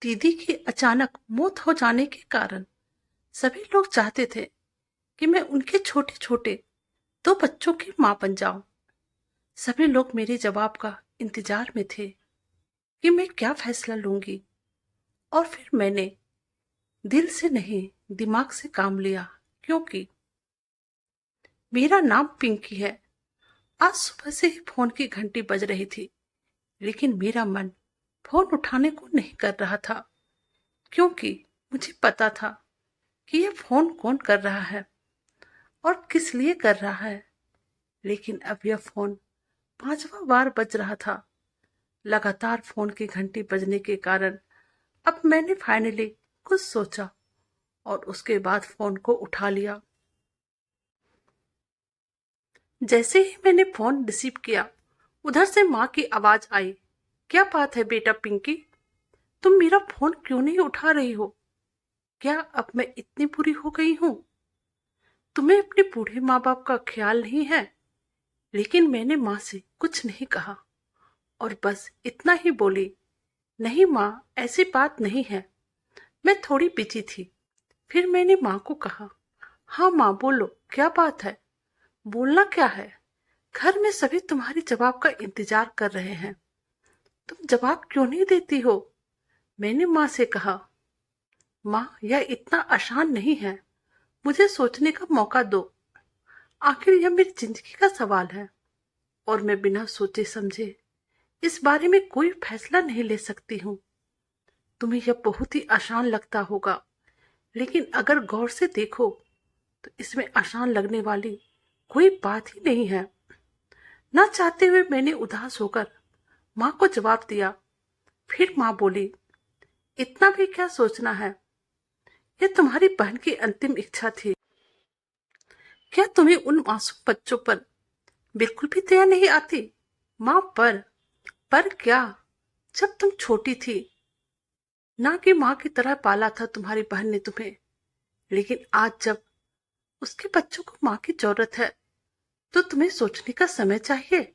दीदी की अचानक मौत हो जाने के कारण सभी लोग चाहते थे कि मैं उनके छोटे छोटे 2 बच्चों की मां बन जाऊं। सभी लोग मेरे जवाब का इंतजार में थे कि मैं क्या फैसला लूंगी। और फिर मैंने दिल से नहीं, दिमाग से काम लिया, क्योंकि मेरा नाम पिंकी है। आज सुबह से ही फोन की घंटी बज रही थी, लेकिन मेरा मन फोन उठाने को नहीं कर रहा था, क्योंकि मुझे पता था कि यह फोन कौन कर रहा है और किस लिए कर रहा है। लेकिन अब यह फोन 5वां बार बज रहा था। लगातार फोन की घंटी बजने के कारण अब मैंने फाइनली कुछ सोचा और उसके बाद फोन को उठा लिया। जैसे ही मैंने फोन रिसीव किया, उधर से माँ की आवाज आई। क्या बात है बेटा पिंकी, तुम मेरा फोन क्यों नहीं उठा रही हो? क्या अब मैं इतनी बुरी हो गई हूँ? तुम्हें अपने बूढ़े माँ बाप का ख्याल नहीं है? लेकिन मैंने माँ से कुछ नहीं कहा और बस इतना ही बोली, नहीं माँ, ऐसी बात नहीं है, मैं थोड़ी बिजी थी। फिर मैंने माँ को कहा, हाँ माँ बोलो, क्या बात है? बोलना क्या है? घर में सभी तुम्हारे जवाब का इंतजार कर रहे हैं, तुम जवाब क्यों नहीं देती हो? मैंने माँ से कहा, माँ यह इतना आसान नहीं है, मुझे सोचने का मौका दो। आखिर यह मेरी जिंदगी का सवाल है और मैं बिना सोचे समझे इस बारे में कोई फैसला नहीं ले सकती हूँ। तुम्हें यह बहुत ही आसान लगता होगा, लेकिन अगर गौर से देखो तो इसमें आसान लगने वाली कोई बात ही नहीं है। ना चाहते हुए मैंने उदास होकर माँ को जवाब दिया। फिर माँ बोली, इतना भी क्या सोचना है? यह तुम्हारी बहन की अंतिम इच्छा थी। क्या तुम्हें उन मासूम बच्चों पर बिल्कुल भी दया नहीं आती? माँ पर क्या? जब तुम छोटी थी, ना कि माँ की तरह पाला था तुम्हारी बहन ने तुम्हें, लेकिन आज जब उसके बच्चों को माँ की जरूरत है तो तुम्हें सोचने का समय चाहिए।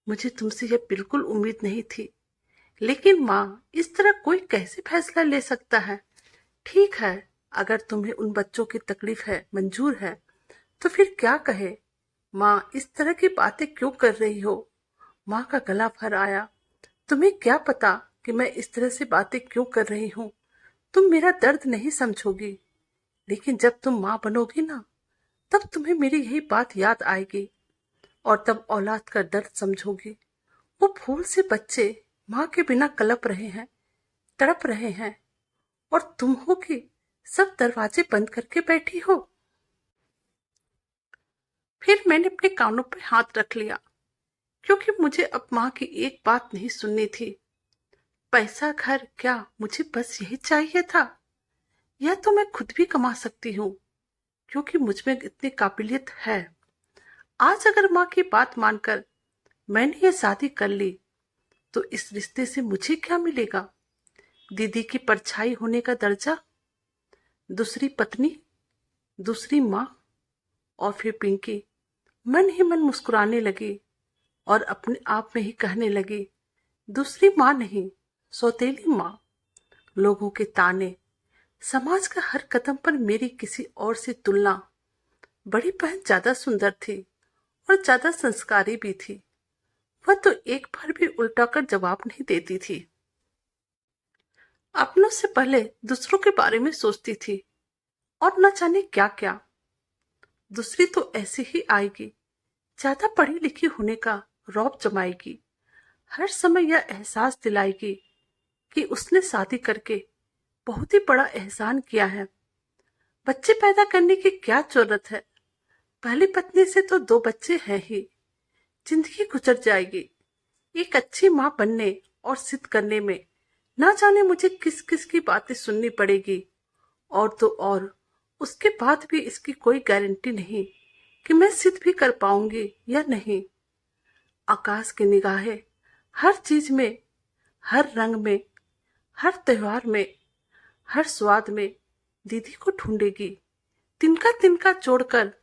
मुझे तुमसे यह बिल्कुल उम्मीद नहीं थी, लेकिन माँ, इस तरह कोई कैसे फैसला ले सकता है? ठीक है, अगर तुम्हें उन बच्चों की तकलीफ है मंजूर है तो फिर क्या कहे? माँ, इस तरह की बातें क्यों कर रही हो? माँ का गला भर आया। तुम्हें क्या पता कि मैं इस तरह से बातें क्यों कर रही हूँ? तुम मेरा दर्द नहीं समझोगी, लेकिन जब तुम माँ बनोगी ना, तब तुम्हें मेरी यही बात याद आएगी और तब औलाद का दर्द समझोगी। वो फूल से बच्चे माँ के बिना कलप रहे हैं, तड़प रहे हैं, और तुम हो कि सब दरवाजे बंद करके बैठी हो। फिर मैंने अपने कानों पर हाथ रख लिया, क्योंकि मुझे अब माँ की एक बात नहीं सुननी थी। पैसा, घर, क्या मुझे बस यही चाहिए था? यह तो मैं खुद भी कमा सकती हूँ, क्योंकि मुझ में इतनी काबिलियत है। आज अगर माँ की बात मानकर मैंने ये शादी कर ली तो इस रिश्ते से मुझे क्या मिलेगा? दीदी की परछाई होने का दर्जा, दूसरी पत्नी, दूसरी माँ। और फिर पिंकी मन ही मन मुस्कुराने लगी और अपने आप में ही कहने लगी, दूसरी माँ नहीं, सौतेली माँ। लोगों के ताने, समाज का हर कदम पर मेरी किसी और से तुलना। बड़ी बहन ज्यादा सुंदर थी और ज्यादा संस्कारी भी थी। वह तो एक बार भी उल्टा कर जवाब नहीं देती थी। अपनों से पहले दूसरों के बारे में सोचती थी और न जाने क्या क्या। दूसरी तो ऐसी ही आएगी, ज्यादा पढ़ी लिखी होने का रौब जमाएगी, हर समय यह एहसास दिलाएगी कि उसने शादी करके बहुत ही बड़ा एहसान किया है। बच्चे पैदा करने की क्या जरूरत है? पहली पत्नी से तो 2 बच्चे हैं ही, जिंदगी गुजर जाएगी। एक अच्छी माँ बनने और सिद्ध करने में ना जाने मुझे किस किस की बातें सुननी पड़ेगी। और तो और, उसके बाद भी इसकी कोई गारंटी नहीं कि मैं सिद्ध भी कर पाऊंगी या नहीं। आकाश की निगाहें हर चीज में, हर रंग में, हर त्योहार में, हर स्वाद में दीदी को ढूंढेगी। तिनका तिनका जोड़कर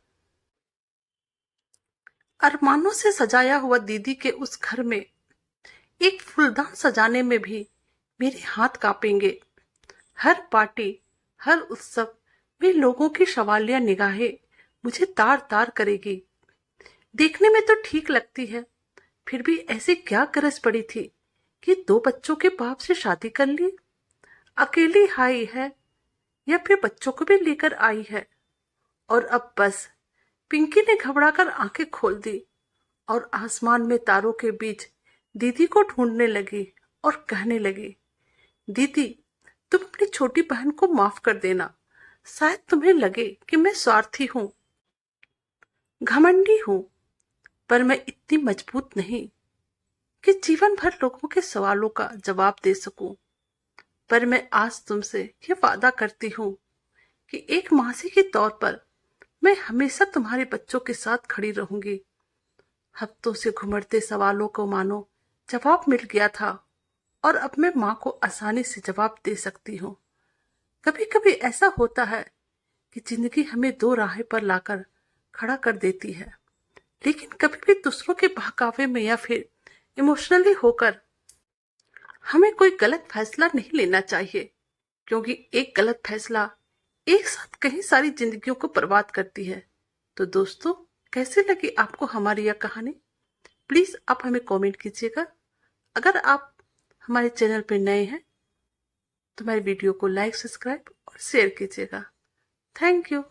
अरमानों से सजाया हुआ दीदी के उस घर में एक फूलदान सजाने में भी मेरे हाथ कांपेंगे। हर पार्टी, हर उत्सव में लोगों की सवालिया निगाहें मुझे तार तार करेगी। देखने में तो ठीक लगती है, फिर भी ऐसी क्या गरज पड़ी थी कि 2 बच्चों के बाप से शादी कर ली? अकेली आई है या फिर बच्चों को भी लेकर आई है? और अब बस। पिंकी ने घबराकर आंखें खोल दी और आसमान में तारों के बीच दीदी को ढूंढने लगी और कहने लगी, दीदी, तुम अपनी छोटी बहन को माफ कर देना। शायद तुम्हें लगे कि मैं स्वार्थी हूं, घमंडी हूं, पर मैं इतनी मजबूत नहीं कि जीवन भर लोगों के सवालों का जवाब दे सकूं। पर मैं आज तुमसे ये वादा करती हूं कि एक मासी के तौर पर मैं हमेशा तुम्हारे बच्चों के साथ खड़ी रहूंगी। हफ्तों से घुमड़ते सवालों को मानो जवाब मिल गया था और अब मैं माँ को आसानी से जवाब दे सकती हूँ। कभी कभी ऐसा होता है कि जिंदगी हमें 2 राहें पर लाकर खड़ा कर देती है, लेकिन कभी भी दूसरों के बहकावे में या फिर इमोशनली होकर हमें कोई गलत फैसला नहीं लेना चाहिए, क्योंकि एक गलत फैसला एक साथ कई सारी जिंदगियों को बर्बाद करती है। तो दोस्तों, कैसे लगी आपको हमारी यह कहानी? प्लीज आप हमें कमेंट कीजिएगा। अगर आप हमारे चैनल पर नए हैं तो हमारे वीडियो को लाइक, सब्सक्राइब और शेयर कीजिएगा। Thank you.